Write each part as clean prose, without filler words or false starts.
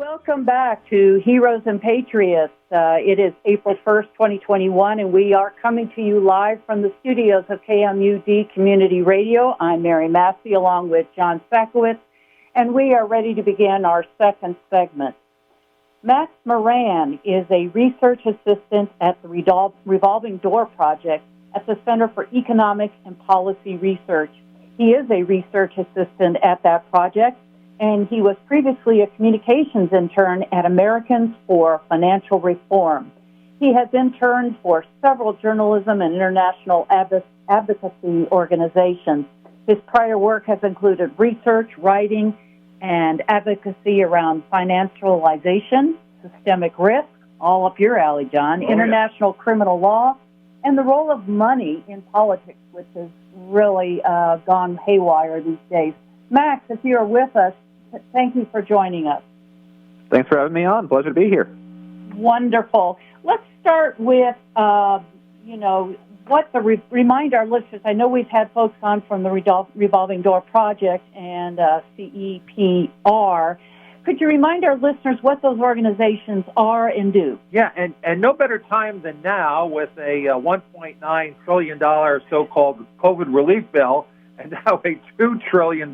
Welcome back to Heroes and Patriots. It is April 1st, 2021, and we are coming to you live from the studios of KMUD Community Radio. I'm Mary Massey along with John Sakowicz, and we are ready to begin our second segment. Max Moran is a research assistant at the Revolving Door Project at the Center for Economic and Policy Research. He is a research assistant at that project, and he was previously a communications intern at Americans for Financial Reform. He has interned for several journalism and international advocacy organizations. His prior work has included research, writing, and advocacy around financialization, systemic risk, all up your alley, John, international criminal law, and the role of money in politics, which has really gone haywire these days. Max, if you are with us, thank you for joining us. Thanks for having me on. Pleasure to be here. Wonderful. Let's start with, remind our listeners. I know we've had folks on from the Revolving Door Project and CEPR. Could you remind our listeners what those organizations are and do? Yeah, and no better time than now with a $1.9 trillion so-called COVID relief bill and now a $2 trillion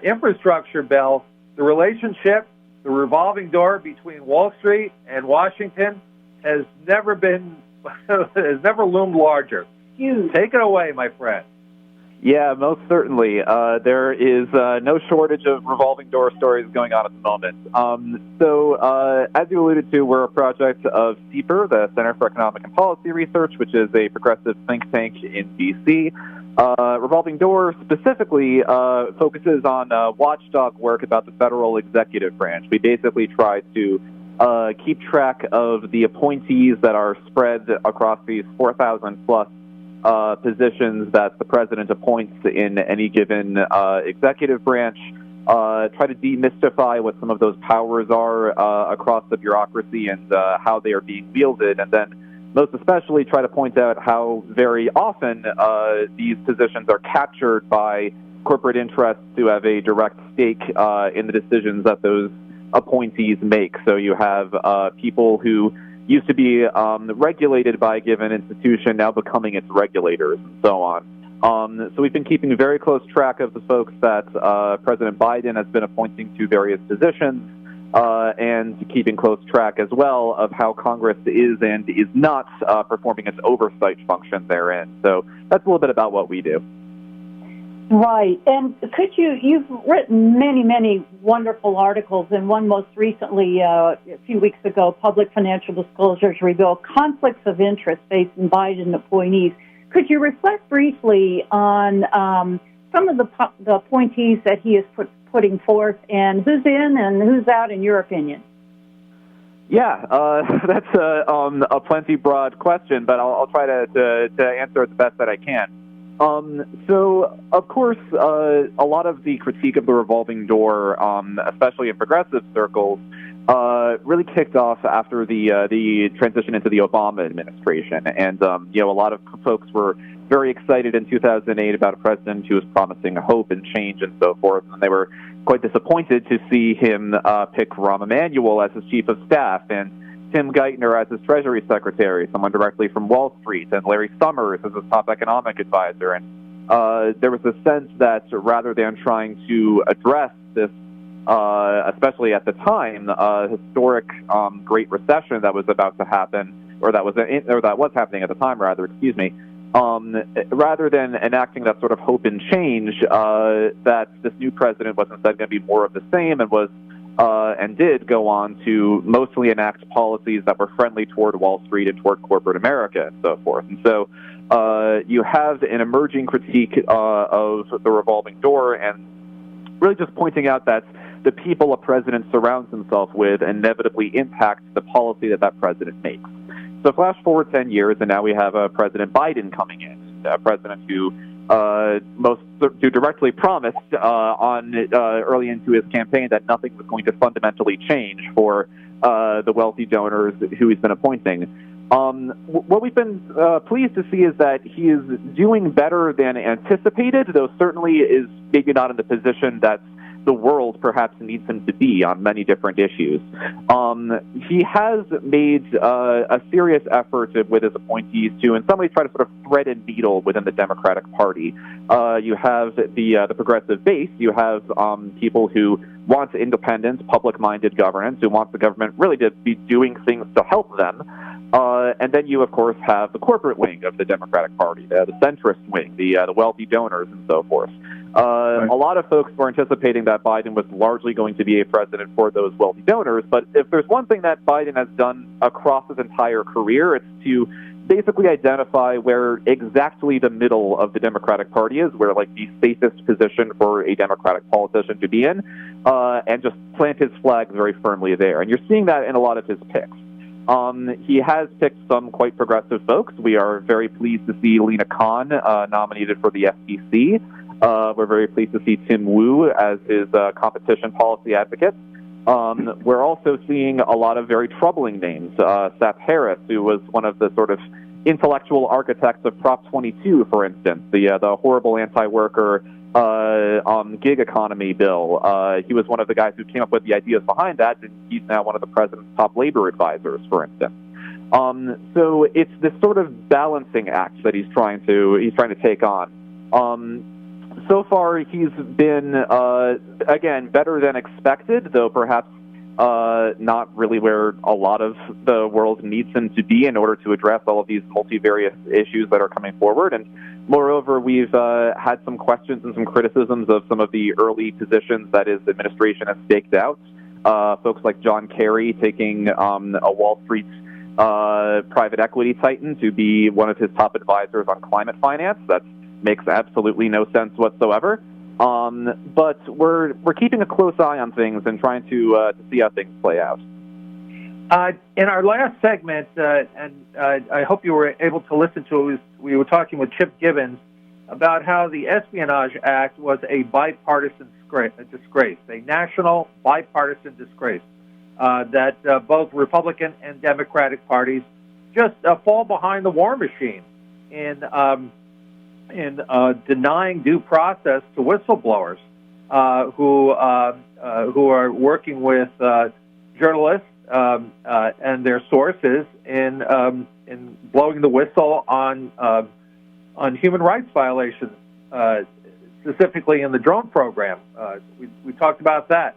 infrastructure bill. The relationship, the revolving door between Wall Street and Washington has never loomed larger. Huge. Take it away, my friend. Yeah, most certainly. There is no shortage of revolving door stories going on at the moment. As you alluded to, we're a project of CEPR, the Center for Economic and Policy Research, which is a progressive think tank in D.C. Revolving Door specifically focuses on watchdog work about the federal executive branch. We basically try to keep track of the appointees that are spread across these 4,000-plus positions that the president appoints in any given executive branch, try to demystify what some of those powers are across the bureaucracy and how they are being wielded, and then most especially try to point out how very often these positions are captured by corporate interests who have a direct stake in the decisions that those appointees make. So you have people who used to be regulated by a given institution now becoming its regulators and so on. So we've been keeping very close track of the folks that President Biden has been appointing to various positions, and keeping close track as well of how Congress is and is not performing its oversight function therein. So that's a little bit about what we do. Right. And you've written many wonderful articles, and one most recently, a few weeks ago, Public Financial Disclosures Reveal Conflicts of Interest Facing Biden Appointees. Could you reflect briefly on some of the appointees that he is putting forth, and who's in and who's out, in your opinion? Yeah, that's a plenty broad question, but I'll try to answer it the best that I can. So, of course, a lot of the critique of the revolving door, especially in progressive circles, really kicked off after the transition into the Obama administration. And, a lot of folks were very excited in 2008 about a president who was promising hope and change and so forth. And they were quite disappointed to see him pick Rahm Emanuel as his chief of staff and Tim Geithner as his Treasury Secretary, someone directly from Wall Street, and Larry Summers as his top economic advisor. And there was a sense that rather than trying to address this, especially at the time, historic Great Recession that was about to happen, or that was happening at the time, rather than enacting that sort of hope and change, that this new president was instead going to be more of the same, and was and did go on to mostly enact policies that were friendly toward Wall Street and toward corporate America and so forth. And so you have an emerging critique of the revolving door, and really just pointing out that the people a president surrounds himself with inevitably impacts the policy that president makes. So flash forward 10 years, and now we have President Biden coming in, a president who directly promised early into his campaign that nothing was going to fundamentally change for the wealthy donors who he's been appointing. What we've been pleased to see is that he is doing better than anticipated, though certainly is maybe not in the position that's the world perhaps needs him to be on many different issues. He has made a serious effort with his appointees to, in some ways, try to sort of thread a needle within the Democratic Party. You have the progressive base. You have people who want independent, public-minded governance, who want the government really to be doing things to help them. And then you, of course, have the corporate wing of the Democratic Party, the centrist wing, the wealthy donors, and so forth. Right. A lot of folks were anticipating that Biden was largely going to be a president for those wealthy donors, but if there's one thing that Biden has done across his entire career, it's to basically identify where exactly the middle of the Democratic Party is, where like the safest position for a Democratic politician to be in, and just plant his flag very firmly there. And you're seeing that in a lot of his picks. He has picked some quite progressive folks. We are very pleased to see Lena Khan nominated for the FTC. We're very pleased to see Tim Wu as his competition policy advocate. We're also seeing a lot of very troubling names. Seth Harris, who was one of the sort of intellectual architects of Prop 22, for instance, the horrible anti-worker gig economy bill. He was one of the guys who came up with the ideas behind that, and he's now one of the president's top labor advisors, for instance. So it's this sort of balancing act that he's trying to take on. So far, he's been, again, better than expected, though perhaps not really where a lot of the world needs him to be in order to address all of these multivarious issues that are coming forward. And moreover, we've had some questions and some criticisms of some of the early positions that his administration has staked out. Folks like John Kerry taking a Wall Street private equity titan to be one of his top advisors on climate finance. That makes absolutely no sense whatsoever. But we're keeping a close eye on things and trying to see how things play out. In our last segment, and I hope you were able to listen to it, we were talking with Chip Gibbons about how the Espionage Act was a bipartisan disgrace, a national bipartisan disgrace, that both Republican and Democratic parties just fall behind the war machine in denying due process to whistleblowers who are working with journalists and their sources in blowing the whistle on human rights violations, specifically in the drone program. We talked about that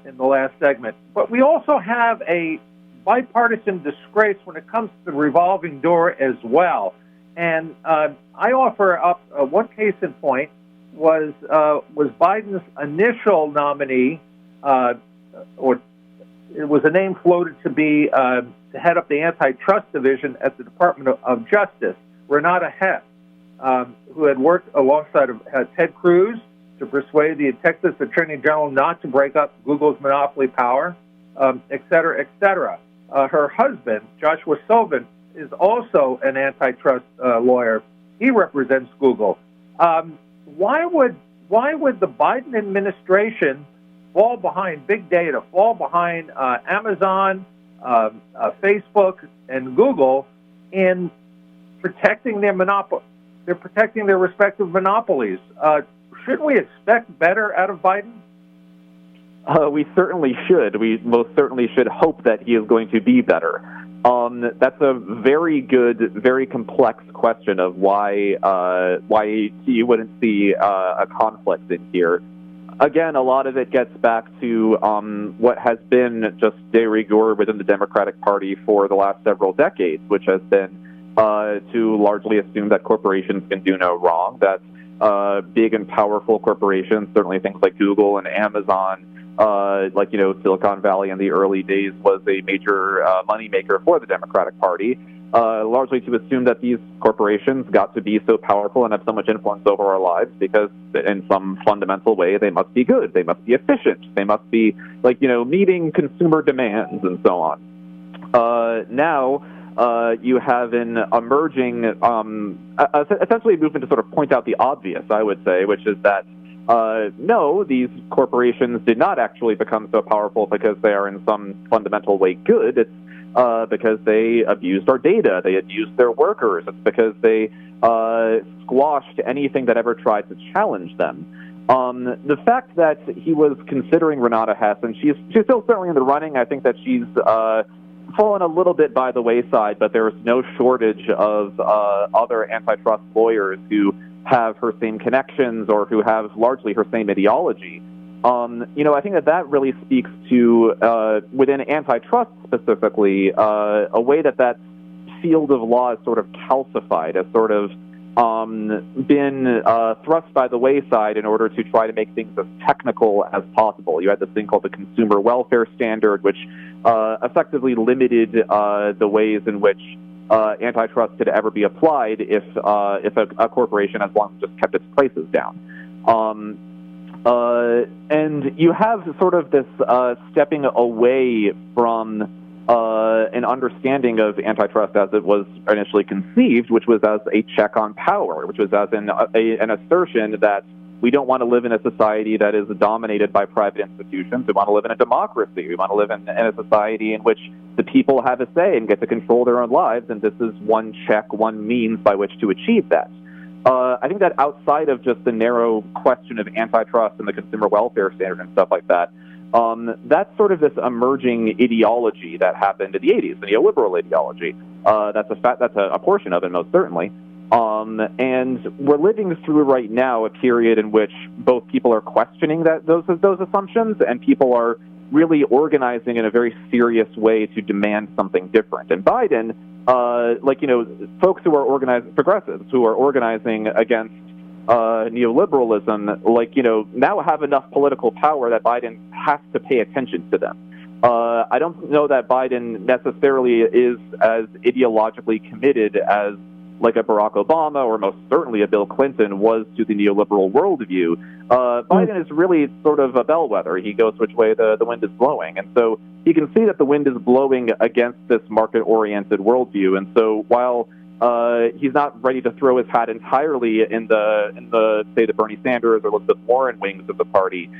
in the last segment. But we also have a bipartisan disgrace when it comes to the revolving door as well. And I offer up one case in point was Biden's initial nominee, or it was a name floated to be to head up the antitrust division at the Department of Justice, Renata Hess, who had worked alongside of Ted Cruz to persuade the Texas Attorney General not to break up Google's monopoly power, et cetera, et cetera. Her husband, Joshua Sullivan, is also an antitrust lawyer. He represents Google. Why would the Biden administration fall behind big data, fall behind Amazon, Facebook, and Google in protecting their They're protecting their respective monopolies. Shouldn't we expect better out of Biden? We certainly should. We most certainly should hope that he is going to be better. That's a very good, very complex question of why you wouldn't see a conflict in here. Again, a lot of it gets back to what has been just de rigueur within the Democratic Party for the last several decades, which has been to largely assume that corporations can do no wrong, that big and powerful corporations, certainly things like Google and Amazon, Silicon Valley in the early days was a major moneymaker for the Democratic Party, largely to assume that these corporations got to be so powerful and have so much influence over our lives because in some fundamental way they must be good, they must be efficient, they must be, meeting consumer demands and so on. Now, you have an emerging, essentially a movement to sort of point out the obvious, I would say, which is that no, these corporations did not actually become so powerful because they are in some fundamental way good. It's because they abused our data. They abused their workers. It's because they squashed anything that ever tried to challenge them. The fact that he was considering Renata Hess, and she's still certainly in the running. I think that she's fallen a little bit by the wayside, but there's no shortage of other antitrust lawyers who have her same connections or who have largely her same ideology. I think that really speaks to, within antitrust specifically, a way that field of law is sort of calcified, has sort of been thrust by the wayside in order to try to make things as technical as possible. You had this thing called the Consumer Welfare Standard, which effectively limited the ways in which antitrust could ever be applied if a corporation, as long as just kept its prices down. And you have sort of this stepping away from an understanding of antitrust as it was initially conceived, which was as a check on power, which was as an assertion that we don't want to live in a society that is dominated by private institutions. We want to live in a democracy. We want to live in a society in which the people have a say and get to control their own lives, and this is one check, one means by which to achieve that. I think that outside of just the narrow question of antitrust and the consumer welfare standard and stuff like that, that's sort of this emerging ideology that happened in the 80s, the neoliberal ideology. That's a portion of it, most certainly. And we're living through right now a period in which both people are questioning those assumptions, and people are really organizing in a very serious way to demand something different. And Biden, folks who are organized, progressives who are organizing against neoliberalism, now have enough political power that Biden has to pay attention to them. I don't know that Biden necessarily is as ideologically committed as like a Barack Obama or most certainly a Bill Clinton was to the neoliberal worldview. Biden is really sort of a bellwether. He goes which way the wind is blowing. And so he can see that the wind is blowing against this market-oriented worldview. And so while he's not ready to throw his hat entirely in the say the Bernie Sanders or Elizabeth Warren wings of the party,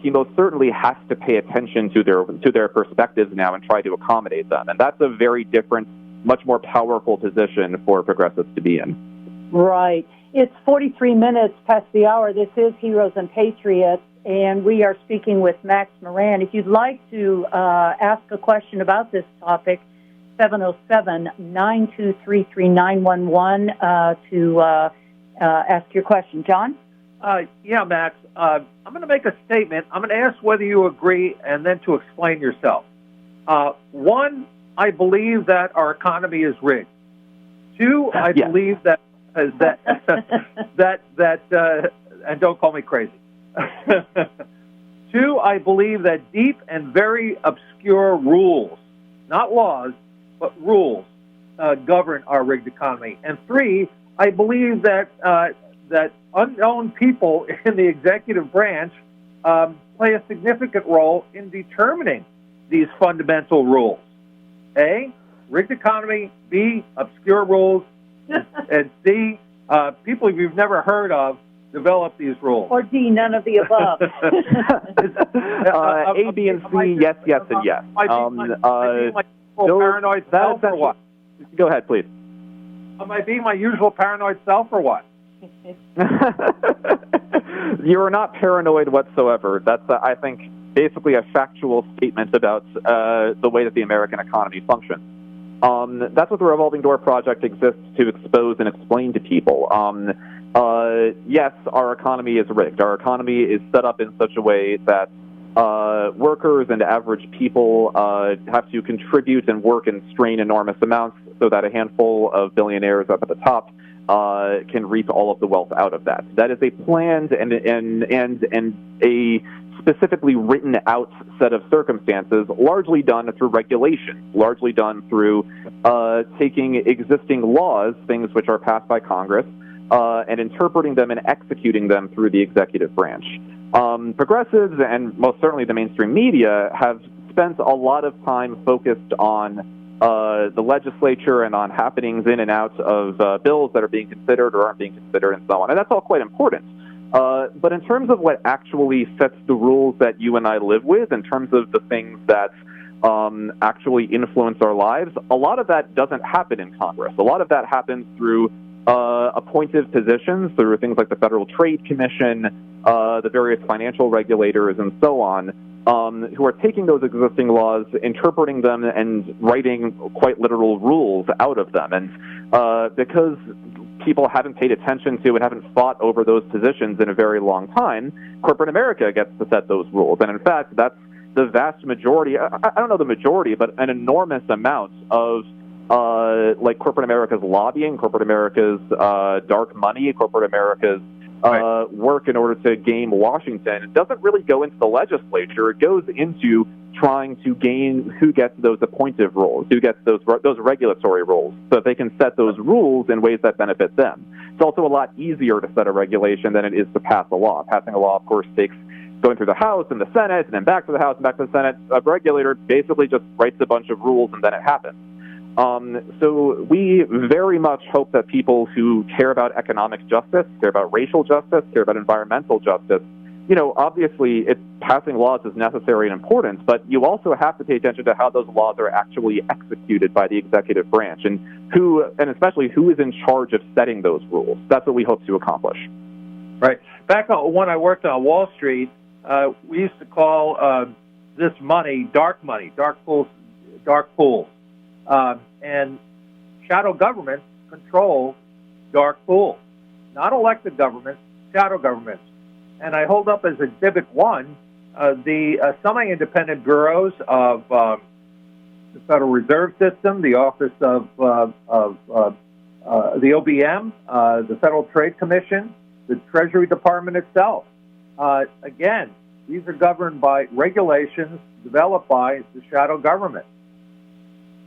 he most certainly has to pay attention to their perspectives now and try to accommodate them. And that's a very different, much more powerful position for progressives to be in. Right. It's 43 minutes past the hour. This is Heroes and Patriots, and we are speaking with Max Moran. If you'd like to ask a question about this topic, 707-923-3911 to ask your question. John? Yeah, Max. I'm going to make a statement. I'm going to ask whether you agree and then to explain yourself. One, I believe that our economy is rigged. Two, I believe that and don't call me crazy. Two, I believe that deep and very obscure rules, not laws, but rules, govern our rigged economy. And three, I believe that unknown people in the executive branch play a significant role in determining these fundamental rules. A, rigged economy. B, obscure rules. And C, people you've never heard of develop these rules. Or D, none of the above. A, B, and C, yes, and yes. Paranoid self or what? Go ahead, please. Am I being my usual paranoid self or what? You are not paranoid whatsoever. That's, I think, basically a factual statement about the way that the American economy functions. That's what the Revolving Door Project exists to expose and explain to people. Yes, our economy is rigged. Our economy is set up in such a way that workers and average people have to contribute and work and strain enormous amounts so that a handful of billionaires up at the top can reap all of the wealth out of that. That is a planned and a specifically written out set of circumstances, largely done through regulation, largely done through taking existing laws, things which are passed by Congress, and interpreting them and executing them through the executive branch. Progressives and most certainly the mainstream media have spent a lot of time focused on the legislature and on happenings in and out of bills that are being considered or aren't being considered and so on. And that's all quite important. But in terms of what actually sets the rules that you and I live with, in terms of the things that actually influence our lives, a lot of that doesn't happen in Congress. A lot of that happens through appointed positions, through things like the Federal Trade Commission, the various financial regulators and so on, who are taking those existing laws, interpreting them, and writing quite literal rules out of them. And because people haven't paid attention to and haven't fought over those positions in a very long time, corporate America gets to set those rules. And in fact, that's the vast majority, I don't know the majority, but an enormous amount of like corporate America's lobbying, corporate America's dark money, corporate America's work in order to game Washington. It doesn't really go into the legislature. It goes into trying to gain who gets those appointive roles, who gets those regulatory roles, so that they can set those rules in ways that benefit them. It's also a lot easier to set a regulation than it is to pass a law. Passing a law, of course, takes going through the House and the Senate, and then back to the House and back to the Senate. A regulator basically just writes a bunch of rules, and then it happens. So we very much hope that people who care about economic justice, care about racial justice, care about environmental justice, obviously passing laws is necessary and important, but you also have to pay attention to how those laws are actually executed by the executive branch and especially who is in charge of setting those rules. That's what we hope to accomplish. Right. Back when I worked on Wall Street, we used to call this money, dark pools. And shadow governments control dark pools, not elected governments, shadow governments. And I hold up as Exhibit 1 the semi-independent bureaus of the Federal Reserve System, the Office of the OBM, the Federal Trade Commission, the Treasury Department itself. Again, these are governed by regulations developed by the shadow government.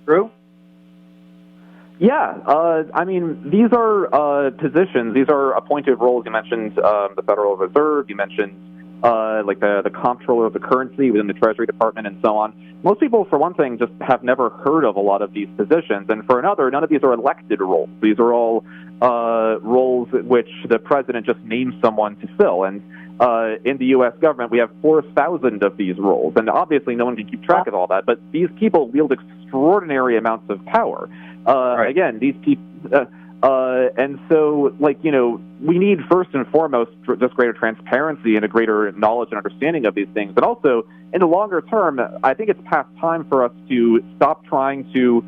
True? Yeah, I mean, these are positions, these are appointed roles. You mentioned the Federal Reserve, you mentioned like the comptroller of the currency within the Treasury Department and so on. Most people, for one thing, just have never heard of a lot of these positions, and for another, none of these are elected roles. These are all roles which the president just names someone to fill, and in the U.S. government, we have 4,000 of these roles, and obviously no one can keep track of all that, but these people wield extraordinary amounts of power. Again, these people, and so, we need first and foremost just greater transparency and a greater knowledge and understanding of these things. But also, in the longer term, I think it's past time for us to stop trying to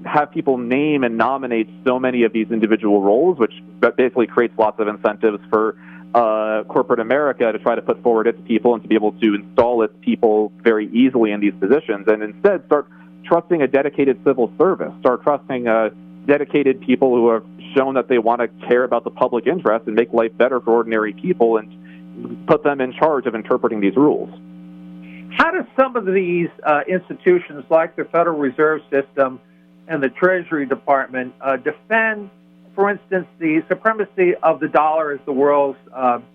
have people name and nominate so many of these individual roles, which basically creates lots of incentives for corporate America to try to put forward its people and to be able to install its people very easily in these positions, and instead start trusting a dedicated civil service, start trusting dedicated people who have shown that they want to care about the public interest and make life better for ordinary people, and put them in charge of interpreting these rules. How do some of these institutions like the Federal Reserve System and the Treasury Department defend, for instance, the supremacy of the dollar as the world's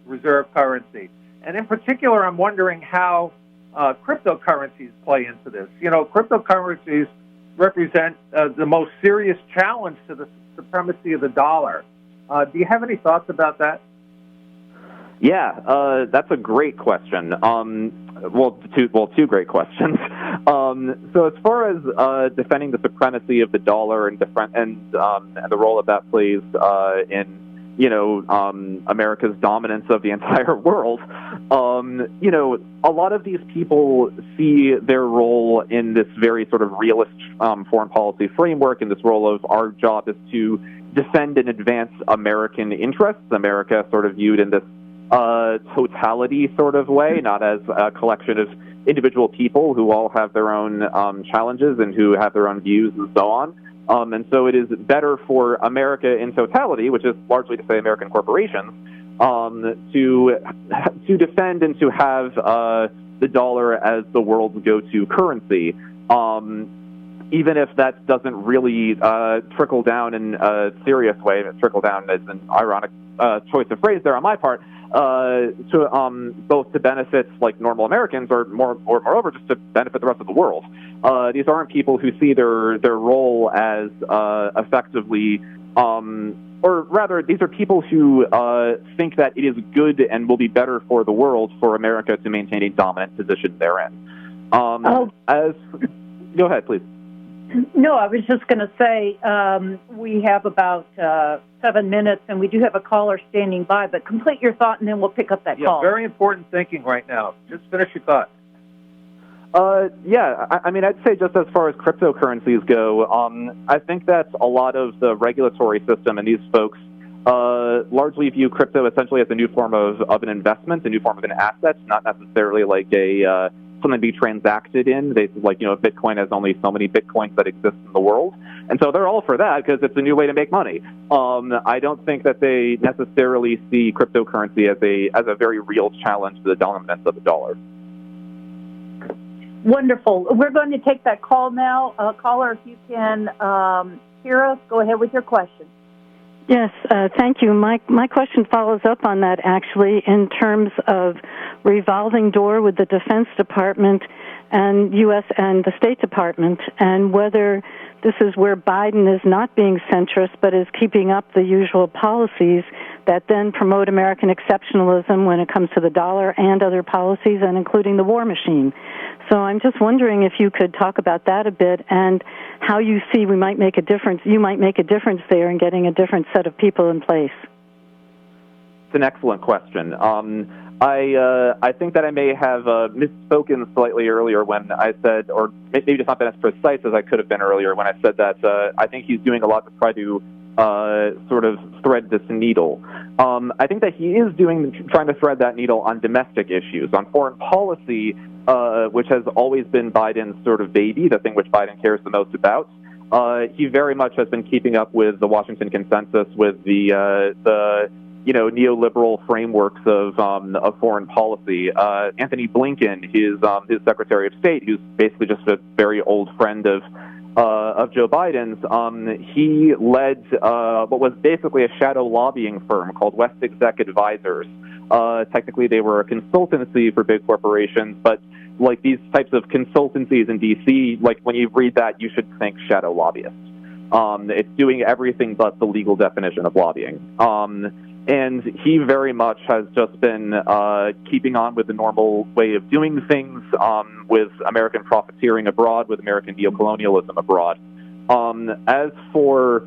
reserve currency? And in particular, I'm wondering how cryptocurrencies play into this. Cryptocurrencies represent the most serious challenge to the supremacy of the dollar. Do you have any thoughts about that? Yeah, that's a great question. Two great questions. So as far as defending the supremacy of the dollar and the role that plays in America's dominance of the entire world, a lot of these people see their role in this very sort of realist foreign policy framework, and this role of our job is to defend and advance American interests, America sort of viewed in this totality sort of way, not as a collection of individual people who all have their own challenges and who have their own views and so on. And so it is better for America in totality, which is largely to say American corporations, to defend and to have the dollar as the world's go-to currency, even if that doesn't really trickle down in a serious way. Trickle down is an ironic choice of phrase there on my part, to both to benefit like normal Americans or moreover just to benefit the rest of the world. These aren't people who see their role as effectively, or rather, these are people who think that it is good and will be better for the world for America to maintain a dominant position therein. Go ahead, please. No, I was just going to say we have about 7 minutes, and we do have a caller standing by, but complete your thought, and then we'll pick up that call. Very important thinking right now. Just finish your thought. I mean, I'd say just as far as cryptocurrencies go, I think that a lot of the regulatory system and these folks largely view crypto essentially as a new form of an investment, a new form of an asset, not necessarily like a something to be transacted in. They Bitcoin has only so many Bitcoins that exist in the world, and so they're all for that because it's a new way to make money. I don't think that they necessarily see cryptocurrency as a very real challenge to the dominance of the dollar. Wonderful. We're going to take that call now. Caller, if you can hear us, go ahead with your question. Yes, thank you. My question follows up on that, actually, in terms of revolving door with the Defense Department and U.S. and the State Department, and whether this is where Biden is not being centrist but is keeping up the usual policies that then promote American exceptionalism when it comes to the dollar and other policies, and including the war machine. So I'm just wondering if you could talk about that a bit and how you see you might make a difference there in getting a different set of people in place. It's an excellent question. I think that I may have misspoken slightly earlier when I said, or maybe just not been as precise as I could have been earlier when I said that I think he's doing a lot to try to sort of thread this needle. I think that he is trying to thread that needle on domestic issues, on foreign policy, which has always been Biden's sort of baby, the thing which Biden cares the most about. He very much has been keeping up with the Washington Consensus, with the neoliberal frameworks of foreign policy. Anthony Blinken, his Secretary of State, who's basically just a very old friend of Joe Biden's, he led what was basically a shadow lobbying firm called West Exec Advisors. Technically, they were a consultancy for big corporations, but like these types of consultancies in D.C., like when you read that, you should think shadow lobbyists. It's doing everything but the legal definition of lobbying. And he very much has just been keeping on with the normal way of doing things, with American profiteering abroad, with American neocolonialism abroad. As for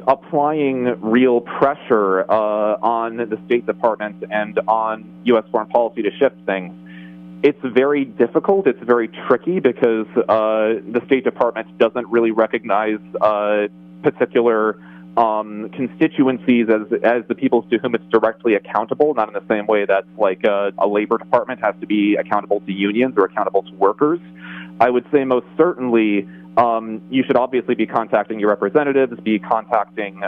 applying real pressure on the State Department and on U.S. foreign policy to shift things, it's very difficult. It's very tricky because the State Department doesn't really recognize particular constituencies as the people to whom it's directly accountable, not in the same way that a labor department has to be accountable to unions or accountable to workers. I would say most certainly you should obviously be contacting your representatives, be contacting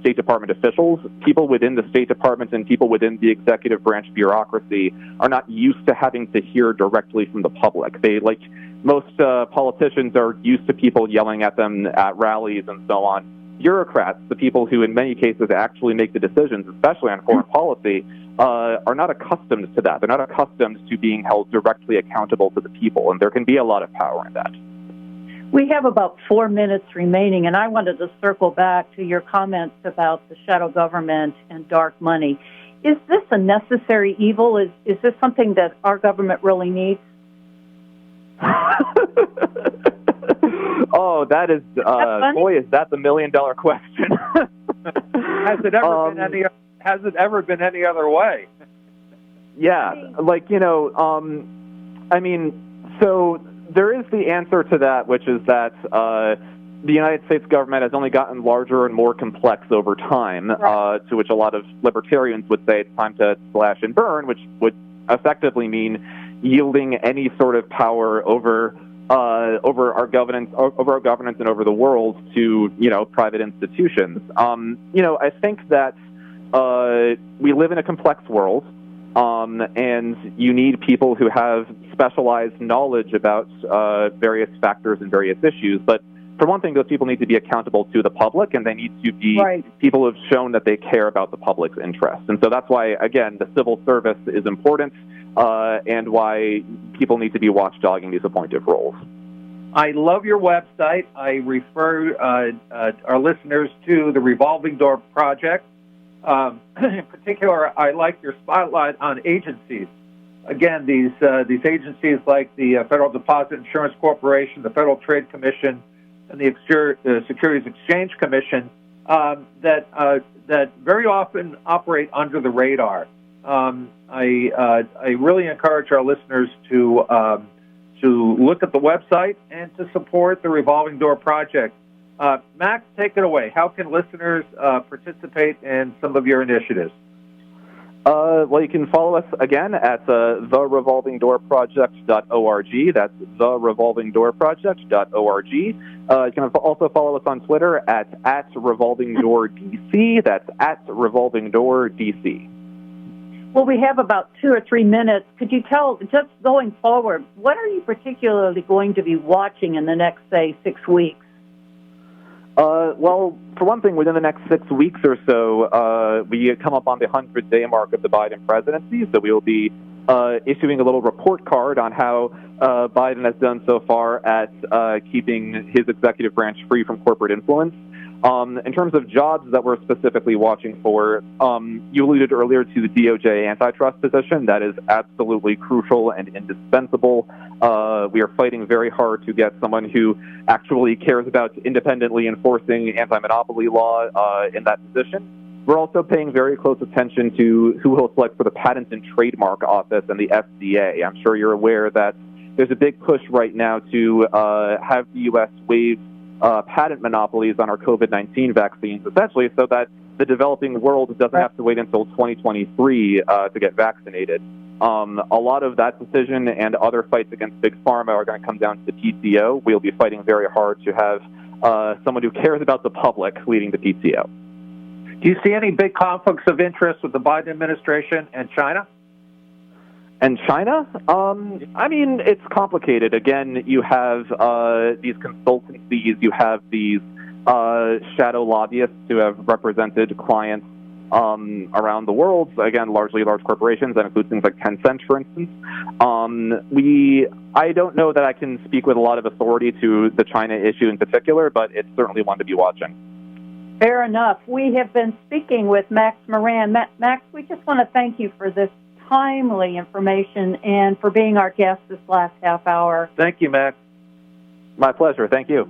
State Department officials. People within the State Department and people within the executive branch bureaucracy are not used to having to hear directly from the public. Most politicians are used to people yelling at them at rallies and so on. Bureaucrats, the people who in many cases actually make the decisions, especially on foreign policy, are not accustomed to that. They're not accustomed to being held directly accountable to the people, and there can be a lot of power in that. We have about 4 minutes remaining, and I wanted to circle back to your comments about the shadow government and dark money. Is this a necessary evil? Is this something that our government really needs? Oh, that is, boy, is that the $1 million question. Has it ever been any other way? Yeah, so there is the answer to that, which is that the United States government has only gotten larger and more complex over time, right. To which a lot of libertarians would say it's time to slash and burn, which would effectively mean yielding any sort of power over our governance and over the world to private institutions. I think that we live in a complex world, and you need people who have specialized knowledge about various factors and various issues. But for one thing, those people need to be accountable to the public, and they need to be people who have shown that they care about the public's interests. And so that's why, again, the civil service is important, and why people need to be watchdogging these appointed roles. I love your website. I refer our listeners to the Revolving Door Project. In particular, I like your spotlight on agencies. again, these agencies like the Federal Deposit Insurance Corporation, the Federal Trade Commission, and the Securities Exchange Commission that very often operate under the radar. I really encourage our listeners to look at the website and to support the Revolving Door Project. Max, take it away. How can listeners participate in some of your initiatives? Well, you can follow us again at therevolvingdoorproject.org. That's therevolvingdoorproject.org. You can also follow us on Twitter at RevolvingDoorDC. That's at RevolvingDoorDC. Well, we have about 2 or 3 minutes. Could you tell, just going forward, what are you particularly going to be watching in the next, say, 6 weeks? Well, for one thing, within the next 6 weeks or so, we come up on the 100-day mark of the Biden presidency, so we will be issuing a little report card on how Biden has done so far at keeping his executive branch free from corporate influence. In terms of jobs that we're specifically watching for, you alluded earlier to the DOJ antitrust position. That is absolutely crucial and indispensable. We are fighting very hard to get someone who actually cares about independently enforcing anti-monopoly law in that position. We're also paying very close attention to who will select for the Patent and Trademark Office and the FDA. I'm sure you're aware that there's a big push right now to have the U.S. waive patent monopolies on our COVID-19 vaccines, essentially so that the developing world doesn't have to wait until 2023 to get vaccinated. A lot of that decision and other fights against Big Pharma are going to come down to the PTO. We'll be fighting very hard to have someone who cares about the public leading the PTO. Do you see any big conflicts of interest with the Biden administration and China? And China? I mean, it's complicated. Again, you have these consultancies, you have these shadow lobbyists who have represented clients around the world, again, largely large corporations. That includes things like Tencent, for instance. I don't know that I can speak with a lot of authority to the China issue in particular, but it's certainly one to be watching. Fair enough. We have been speaking with Max Moran. Max, we just want to thank you for this timely information and for being our guest this last half hour. Thank you, Max. My pleasure. Thank you.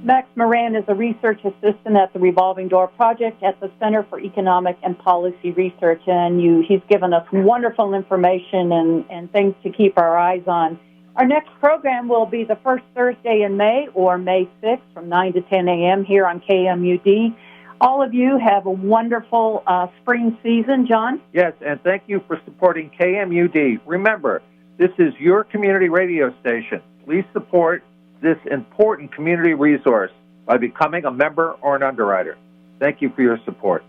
Max Moran is a research assistant at the Revolving Door Project at the Center for Economic and Policy Research, and he's given us wonderful information and things to keep our eyes on. Our next program will be the first Thursday in May, or May 6th, from 9 to 10 a.m. here on KMUD. All of you have a wonderful spring season, John. Yes, and thank you for supporting KMUD. Remember, this is your community radio station. Please support this important community resource by becoming a member or an underwriter. Thank you for your support.